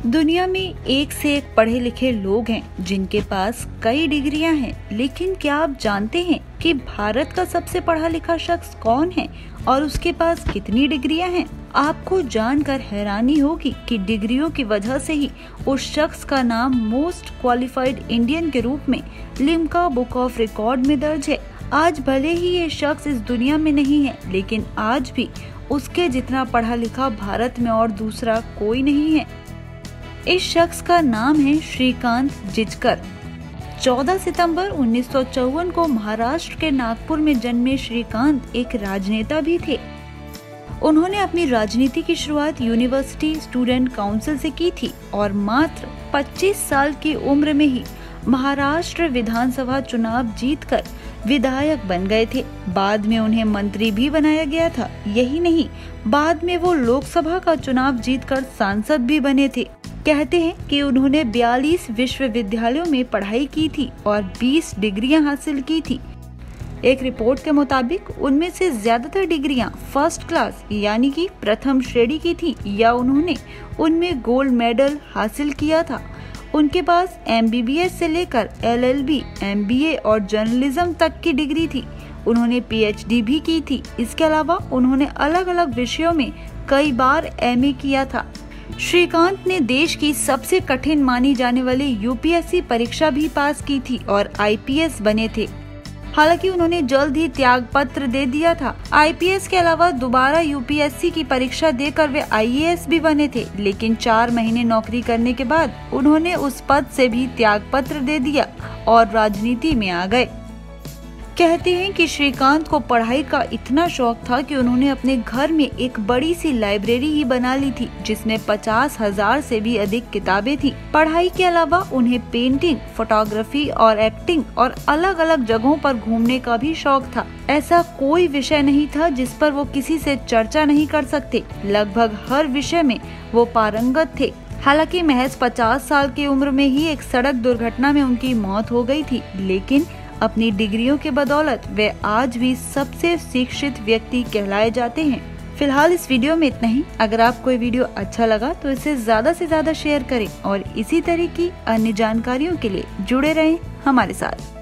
दुनिया में एक से एक पढ़े लिखे लोग हैं जिनके पास कई डिग्रियां हैं, लेकिन क्या आप जानते हैं कि भारत का सबसे पढ़ा लिखा शख्स कौन है और उसके पास कितनी डिग्रियां हैं? आपको जानकर हैरानी होगी कि डिग्रियों की वजह से ही उस शख्स का नाम मोस्ट क्वालिफाइड इंडियन के रूप में लिम्का बुक ऑफ रिकॉर्ड में दर्ज है। आज भले ही ये शख्स इस दुनिया में नहीं है, लेकिन आज भी उसके जितना पढ़ा लिखा भारत में और दूसरा कोई नहीं है। इस शख्स का नाम है श्रीकांत जिचकर। 14 सितंबर 1954 को महाराष्ट्र के नागपुर में जन्मे श्रीकांत एक राजनेता भी थे। उन्होंने अपनी राजनीति की शुरुआत यूनिवर्सिटी स्टूडेंट काउंसिल से की थी और मात्र 25 साल की उम्र में ही महाराष्ट्र विधानसभा चुनाव जीतकर विधायक बन गए थे। बाद में उन्हें मंत्री भी बनाया गया था। यही नहीं, बाद में वो लोकसभा का चुनाव जीतकर सांसद भी बने थे। कहते हैं कि उन्होंने 42 विश्वविद्यालयों में पढ़ाई की थी और 20 डिग्रियां हासिल की थी। एक रिपोर्ट के मुताबिक उनमें से ज्यादातर डिग्रियां फर्स्ट क्लास यानी कि प्रथम श्रेणी की थी या उन्होंने उनमें गोल्ड मेडल हासिल किया था। उनके पास MBBS से लेकर LLB, MBA और जर्नलिज्म तक की डिग्री थी। उन्होंने PhD भी की थी। इसके अलावा उन्होंने अलग अलग विषयों में कई बार MA किया था। श्रीकांत ने देश की सबसे कठिन मानी जाने वाली UPSC परीक्षा भी पास की थी और IPS बने थे। हालांकि उन्होंने जल्द ही त्याग पत्र दे दिया था। IPS के अलावा दोबारा UPSC की परीक्षा देकर वे IAS भी बने थे, लेकिन 4 महीने नौकरी करने के बाद उन्होंने उस पद से भी त्याग पत्र दे दिया और राजनीति में आ गए। कहते हैं कि श्रीकांत को पढ़ाई का इतना शौक था कि उन्होंने अपने घर में एक बड़ी सी लाइब्रेरी ही बना ली थी, जिसमें 50,000 से भी अधिक किताबें थी। पढ़ाई के अलावा उन्हें पेंटिंग, फोटोग्राफी और एक्टिंग और अलग अलग जगहों पर घूमने का भी शौक था। ऐसा कोई विषय नहीं था जिस पर वो किसी से चर्चा नहीं कर सकते। लगभग हर विषय में वो पारंगत थे। हालांकि महज 50 साल की उम्र में ही एक सड़क दुर्घटना में उनकी मौत हो गई थी, लेकिन अपनी डिग्रियों के बदौलत वे आज भी सबसे शिक्षित व्यक्ति कहलाए जाते हैं। फिलहाल इस वीडियो में इतना ही। अगर आपको ये वीडियो अच्छा लगा तो इसे ज्यादा से ज्यादा शेयर करें और इसी तरह की अन्य जानकारियों के लिए जुड़े रहें हमारे साथ।